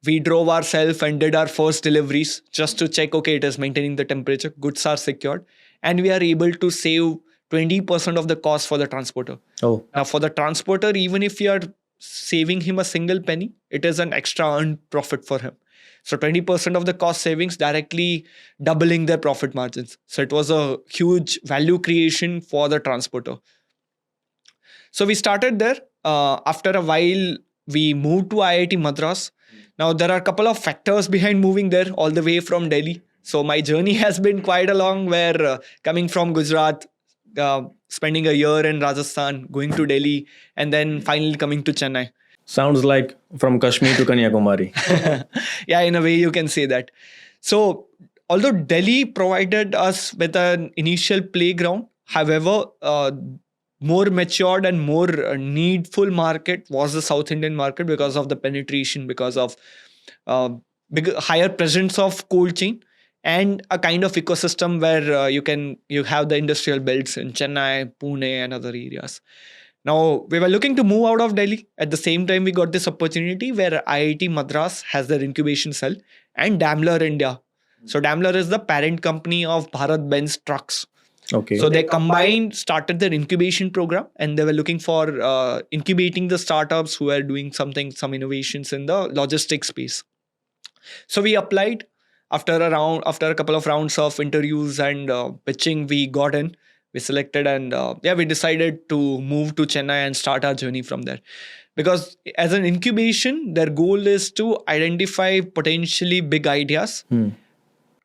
We drove ourselves and did our first deliveries just to check, okay, it is maintaining the temperature, goods are secured, and we are able to save 20% of the cost for the transporter. Oh, Now, for the transporter, even if you are saving him a single penny, it is an extra earned profit for him. So 20% of the cost savings directly doubling their profit margins. So it was a huge value creation for the transporter. So we started there. After a while, we moved to IIT Madras. Now, there are a couple of factors behind moving there all the way from Delhi. So my journey has been quite a long, where coming from Gujarat, spending a year in Rajasthan, going to Delhi, and then finally coming to Chennai. sounds like from Kashmir to Kanyakumari. Yeah, in a way you can say that. So although Delhi provided us with an initial playground, however, more matured and more needful market was the South Indian market, because of the penetration, because of higher presence of cold chain, and a kind of ecosystem where you have the industrial belts in Chennai, Pune, and other areas. Now, we were looking to move out of Delhi. At the same time, we got this opportunity where IIT Madras has their incubation cell, and Daimler India. So Daimler is the parent company of Bharat Benz trucks. Okay. So they combined, started their incubation program, and they were looking for incubating the startups who were doing some innovations in the logistics space. So we applied. After a couple of rounds of interviews and pitching, we got in. We selected, and we decided to move to Chennai and start our journey from there. Because as an incubation, their goal is to identify potentially big ideas,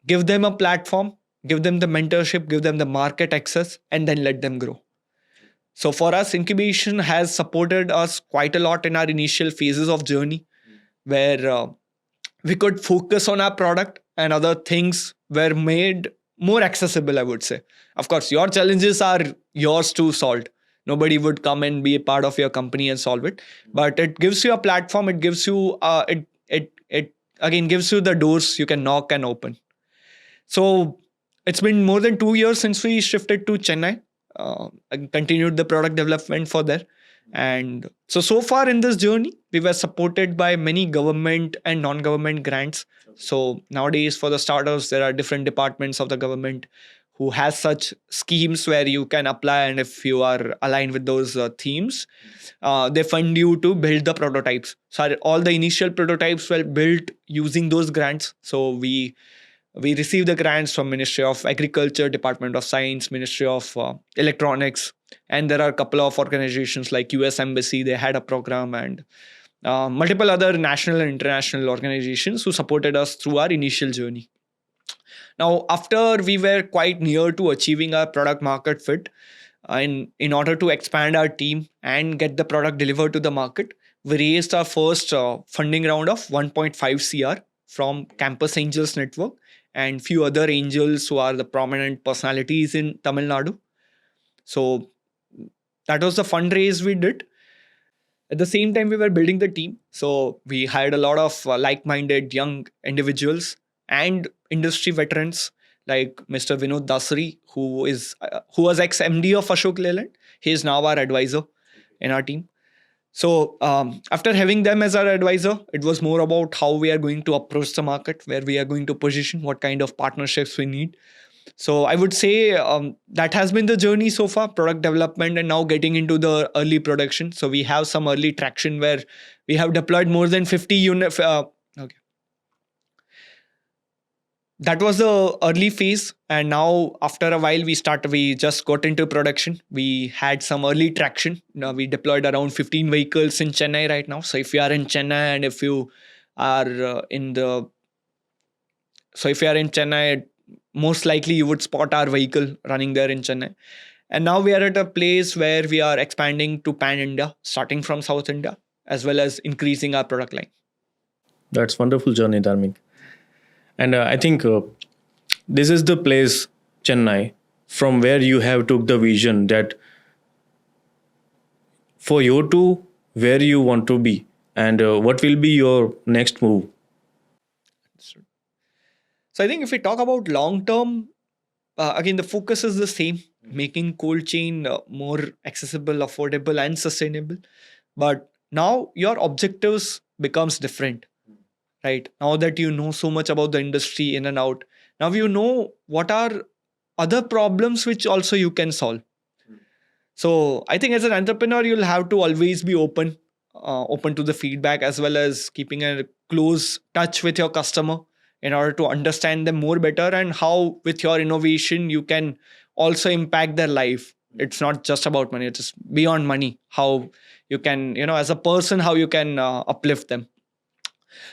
give them a platform, give them the mentorship, give them the market access, and then let them grow. So for us, incubation has supported us quite a lot in our initial phases of journey, where we could focus on our product, and other things were made more accessible, I would say. Of course, your challenges are yours to solve. Nobody would come and be a part of your company and solve it. But it gives you a platform. It gives you it again gives you the doors you can knock and open. So it's been more than 2 years since we shifted to Chennai. And continued the product development for there. And so far in this journey, we were supported by many government and non-government grants. So nowadays, for the startups, there are different departments of the government who has such schemes where you can apply, and if you are aligned with those themes, they fund you to build the prototypes. So all the initial prototypes were built using those grants. So we received the grants from Ministry of Agriculture, Department of Science, Ministry of Electronics, and there are a couple of organizations like US Embassy. They had a program, and multiple other national and international organizations who supported us through our initial journey. Now, after we were quite near to achieving our product market fit, in order to expand our team and get the product delivered to the market, we raised our first funding round of 1.5 CR from Campus Angels Network and few other angels who are the prominent personalities in Tamil Nadu. So that was the fundraise we did. At the same time, we were building the team. So we hired a lot of like-minded young individuals and industry veterans like Mr. Vinod Dasari, who was ex-MD of Ashok Leyland. He is now our advisor in our team. So after having them as our advisor, it was more about how we are going to approach the market, where we are going to position, what kind of partnerships we need. So I would say that has been the journey so far, product development and now getting into the early production. So we have some early traction where we have deployed more than 50 units. Okay. That was the early phase, and now after a while we just got into production. We had some early traction. Now we deployed around 15 vehicles in Chennai right now. So if you are in Chennai and if you are if you are in Chennai, most likely you would spot our vehicle running there in Chennai. And now we are at a place where we are expanding to pan India, starting from South India, as well as increasing our product line. That's wonderful journey, Dharmik. And I think this is the place, Chennai, from where you have took the vision that for Yotu, where you want to be and what will be your next move. So I think if we talk about long term, again, the focus is the same, making cold chain more accessible, affordable, and sustainable. But now your objectives becomes different, right? Now that you know so much about the industry in and out, now you know what are other problems which also you can solve. So I think as an entrepreneur, you'll have to always be open to the feedback, as well as keeping a close touch with your customer in order to understand them more better, and how with your innovation you can also impact their life. It's not just about money, it's beyond money, how you can, as a person, how you can uplift them.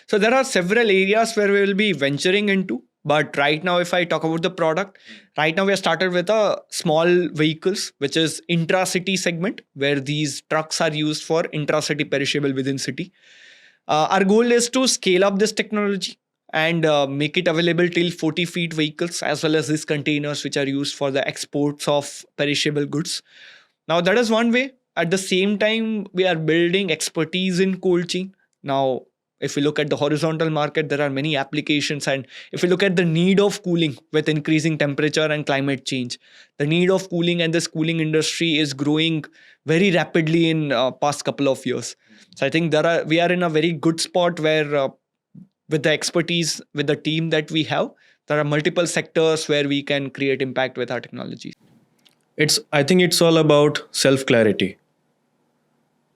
So there are several areas where we will be venturing into. But right now, if I talk about the product, right now we have started with a small vehicles, which is intra-city segment, where these trucks are used for intra-city perishable within city. Our goal is to scale up this technology and make it available till 40 feet vehicles, as well as these containers which are used for the exports of perishable goods. Now that is one way. At the same time, we are building expertise in cold chain. Now, if we look at the horizontal market, there are many applications. And if we look at the need of cooling with increasing temperature and climate change, the need of cooling and this cooling industry is growing very rapidly in past couple of years. So I think we are in a very good spot where with the expertise, with the team that we have, there are multiple sectors where we can create impact with our technologies. I think it's all about self clarity.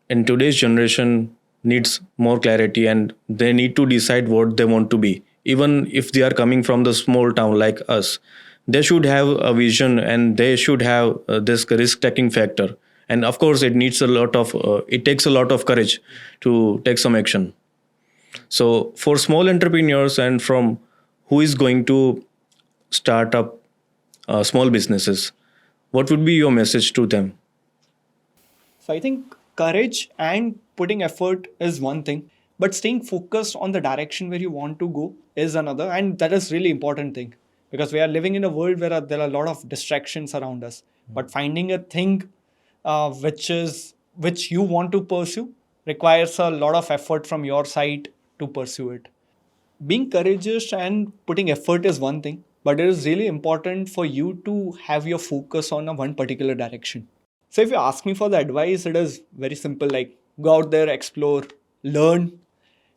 In today's generation needs more clarity and they need to decide what they want to be. Even if they are coming from the small town like us, they should have a vision and they should have this risk taking factor. And of course, it takes a lot of courage to take some action. So for small entrepreneurs and from who is going to start up small businesses, what would be your message to them? So I think courage and putting effort is one thing, but staying focused on the direction where you want to go is another. And that is really important thing, because we are living in a world where there are a lot of distractions around us. But finding a thing which you want to pursue requires a lot of effort from your side to pursue it. Being courageous and putting effort is one thing, but it is really important for you to have your focus on a one particular direction. So if you ask me for the advice, it is very simple, like go out there, explore, learn,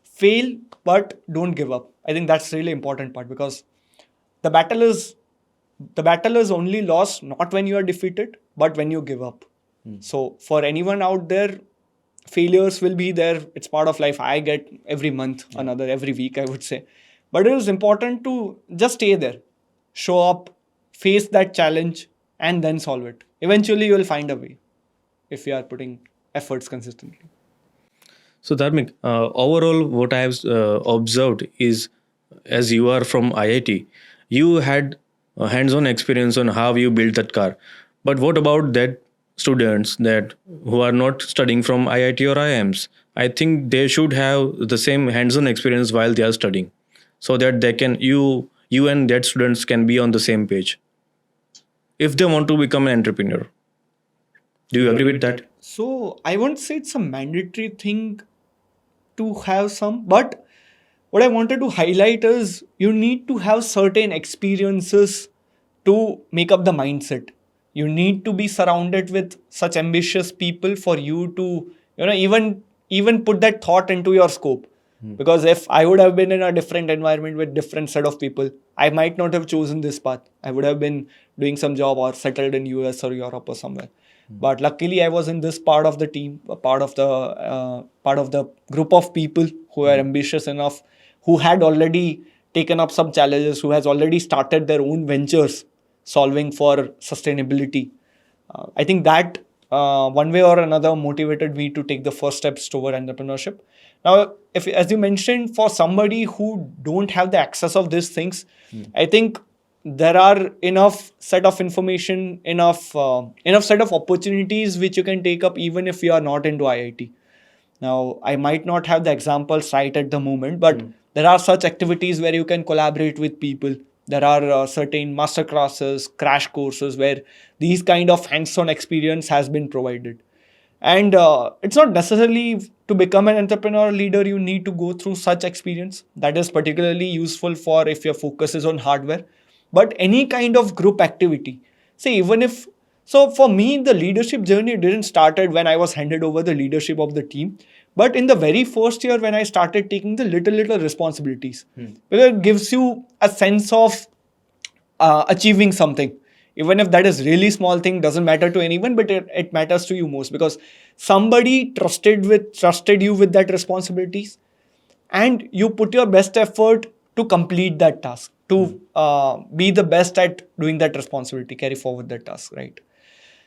fail, but don't give up. I think that's really important part, because the battle is only lost not when you are defeated, but when you give up. So for anyone out there, failures will be there. It's part of life. I get every month, every week, I would say. But it is important to just stay there, show up, face that challenge, and then solve it. Eventually, you will find a way if you are putting efforts consistently. So, Dharmik, overall, what I have observed is, as you are from IIT, you had a hands-on experience on how you built that car. But what about that students that who are not studying from IIT or IIMs? I think they should have the same hands-on experience while they are studying, so that they can you and that students can be on the same page if they want to become an entrepreneur. Do you agree with that? So I won't say it's a mandatory thing to have some, but what I wanted to highlight is you need to have certain experiences to make up the mindset. You need to be surrounded with such ambitious people for you to, even put that thought into your scope. Because if I would have been in a different environment with different set of people, I might not have chosen this path. I would have been doing some job or settled in US or Europe or somewhere. But luckily, I was in this part of the team, a part of the group of people who are ambitious enough, who had already taken up some challenges, who has already started their own ventures, solving for sustainability. I think that one way or another motivated me to take the first steps toward entrepreneurship. Now, if as you mentioned, for somebody who don't have the access of these things, I think there are enough set of information, enough set of opportunities which you can take up even if you are not into IIT. Now, I might not have the examples right at the moment, but there are such activities where you can collaborate with people. There are certain master classes, crash courses where these kind of hands-on experience has been provided. And it's not necessarily to become an entrepreneur leader, you need to go through such experience. That is particularly useful for if your focus is on hardware. But any kind of group activity. See, even if so for me, the leadership journey didn't started when I was handed over the leadership of the team, but in the very first year when I started taking the little responsibilities. Because it gives you a sense of achieving something, even if that is really small thing, doesn't matter to anyone, but it matters to you most because somebody trusted you with that responsibilities, and you put your best effort to complete that task, to be the best at doing that responsibility, carry forward that task, right?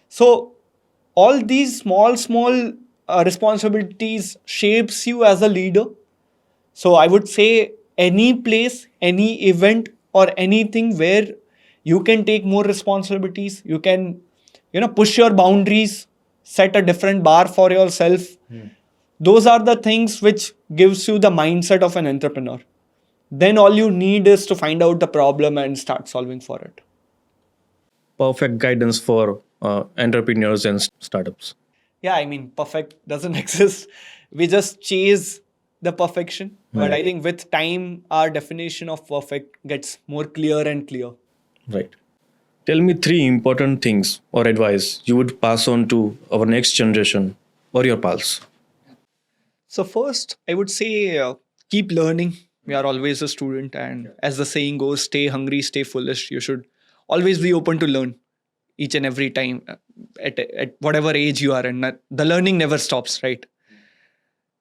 So all these small responsibilities shapes you as a leader. So I would say any place, any event, or anything where you can take more responsibilities, you can, push your boundaries, set a different bar for yourself. Those are the things which gives you the mindset of an entrepreneur. Then all you need is to find out the problem and start solving for it. Perfect guidance for entrepreneurs and startups. Yeah, I mean, perfect doesn't exist. We just chase the perfection. But I think with time, our definition of perfect gets more clear and clear. Right. Tell me three important things or advice you would pass on to our next generation or your pals. So first, I would say keep learning. We are always a student, and as the saying goes, stay hungry, stay foolish. You should always be open to learn each and every time at whatever age you are, and the learning never stops, right?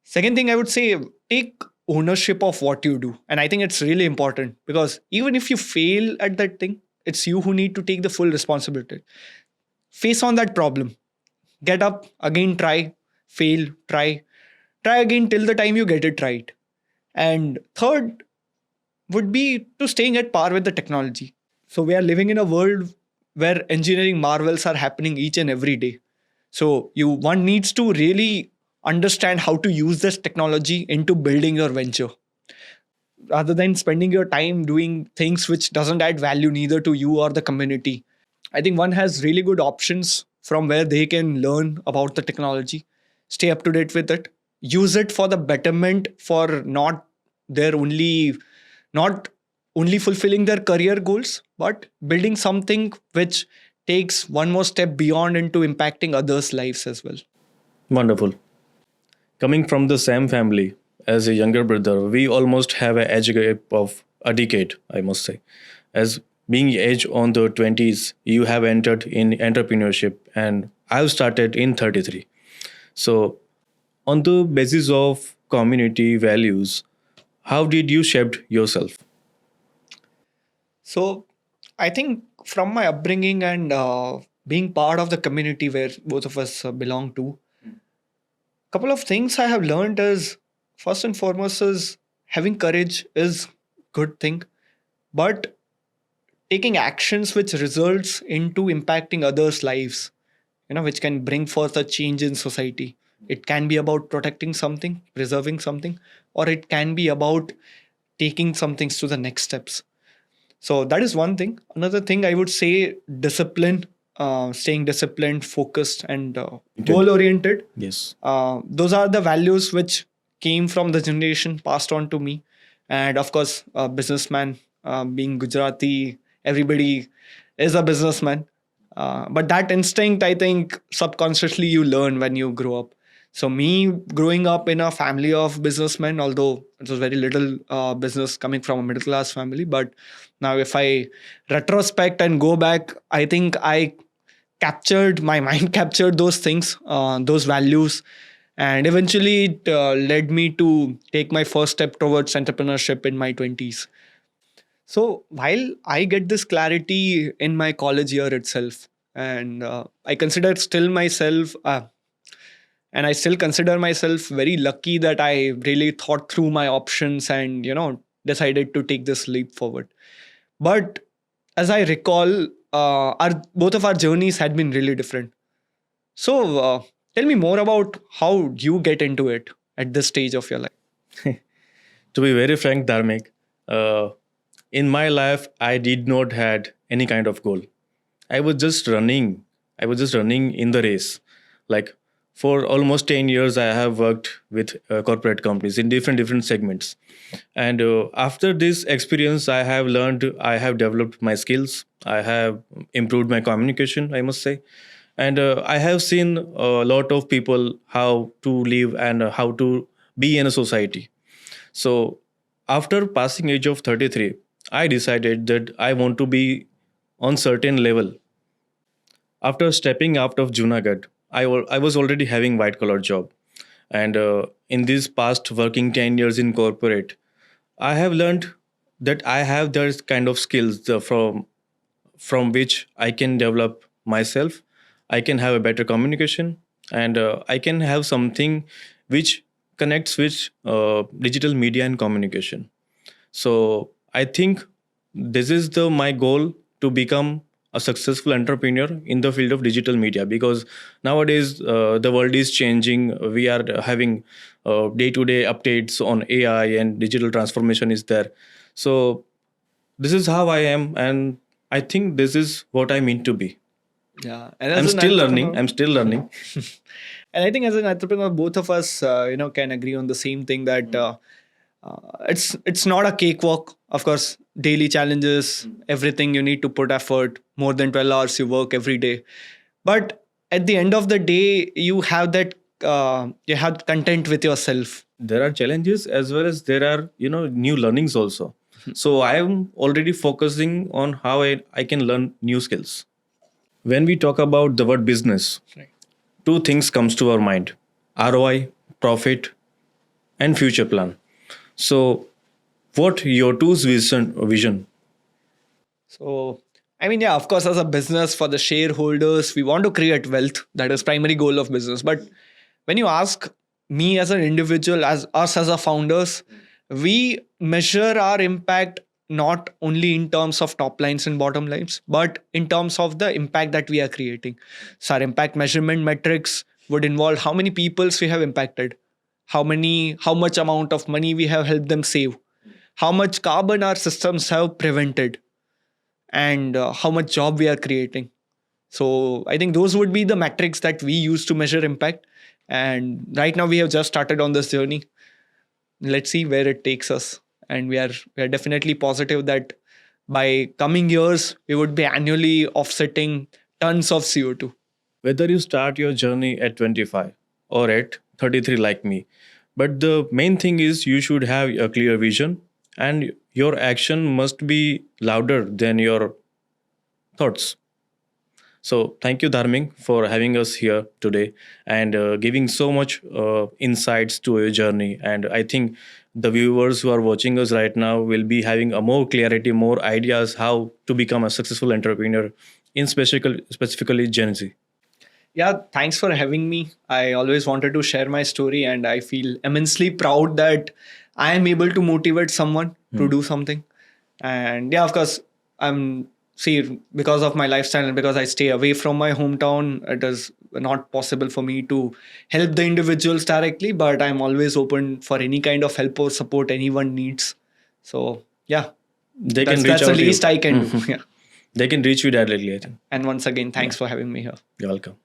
Second thing I would say, take ownership of what you do, and I think it's really important because even if you fail at that thing, it's you who need to take the full responsibility. Face on that problem, get up again, try, fail, try again till the time you get it right. And third would be to staying at par with the technology. So we are living in a world where engineering marvels are happening each and every day. So one needs to really understand how to use this technology into building your venture rather than spending your time doing things which doesn't add value neither to you or the community. I think one has really good options from where they can learn about the technology, stay up to date with it, use it for the betterment, for not only fulfilling their career goals, but building something which takes one more step beyond into impacting others' lives as well. Wonderful. Coming from the same family as a younger brother, we almost have an age gap of a decade, I must say. As being age on the 20s, you have entered in entrepreneurship and I've started in 33. So on the basis of community values, how did you shape yourself? So I think from my upbringing and being part of the community where both of us belong to, couple of things I have learned is first and foremost is having courage is good thing, but taking actions which results into impacting others' lives, which can bring forth a change in society. It can be about protecting something, preserving something, or it can be about taking some things to the next steps. So that is one thing. Another thing I would say discipline, staying disciplined, focused, and goal oriented. Yes. Those are the values which came from the generation passed on to me. And of course, a businessman, being Gujarati, everybody is a businessman. But that instinct, I think, subconsciously you learn when you grow up. So me growing up in a family of businessmen, although it was very little business coming from a middle class family, but now if I retrospect and go back, I think I captured my mind captured those things, those values, and eventually it led me to take my first step towards entrepreneurship in my 20s. So while I get this clarity in my college year itself, and I consider still myself and I still consider myself very lucky that I really thought through my options and decided to take this leap forward. But as I recall, our both of our journeys had been really different. So tell me more about how you get into it at this stage of your life. To be very frank, Dharmik, uh, in my life, I did not had any kind of goal. I was just running. I was just running in the race. Like for almost 10 years, I have worked with corporate companies in different segments. And after this experience, I have learned, I have developed my skills. I have improved my communication, I must say. And I have seen a lot of people how to live and how to be in a society. So after passing age of 33, I decided that I want to be on certain level. After stepping out of Junagadh, I was already having white collar job. And in these past working 10 years in corporate, I have learned that I have those kind of skills from which I can develop myself. I can have a better communication, and I can have something which connects with digital media and communication. So I think this is the my goal to become a successful entrepreneur in the field of digital media, because nowadays the world is changing. We are having day-to-day updates on AI and digital transformation is there. So this is how I am, and I think this is what I mean to be. Yeah, and I'm as an still learning. entrepreneur, I'm still learning. and I think as an entrepreneur, both of us, can agree on the same thing that it's not a cakewalk. Of course, daily challenges, everything you need to put effort. More than 12 hours you work every day, but at the end of the day, you have that you have content with yourself. There are challenges as well as there are new learnings also. So I am already focusing on how I can learn new skills. When we talk about the word business, Right. two things comes to our mind: ROI, profit, and future plan. So what your two's vision? So, I mean, yeah, of course, as a business for the shareholders, we want to create wealth. That is primary goal of business. But when you ask me as an individual, as us as a founders, we measure our impact not only in terms of top lines and bottom lines, but in terms of the impact that we are creating. So our impact measurement metrics would involve how many peoples we have impacted, how much amount of money we have helped them save, how much carbon our systems have prevented, and how much job we are creating. So I think those would be the metrics that we use to measure impact. And right now we have just started on this journey. Let's see where it takes us. And we are definitely positive that by coming years we would be annually offsetting tons of CO2. Whether you start your journey at 25 or at 33 like me, but the main thing is you should have a clear vision, and your action must be louder than your thoughts. So thank you, Dharmik, for having us here today and giving so much insights to your journey. And I think the viewers who are watching us right now will be having a more clarity, more ideas how to become a successful entrepreneur in specifically Gen Z. Yeah, thanks for having me. I always wanted to share my story, and I feel immensely proud that I am able to motivate someone to do something. And yeah, of course, I'm see because of my lifestyle and because I stay away from my hometown, it is not possible for me to help the individuals directly. But I'm always open for any kind of help or support anyone needs. So yeah, They can that's reach that's the out to you. least I can do. Yeah. They can reach you directly, I think. And once again, thanks for having me here. You're welcome.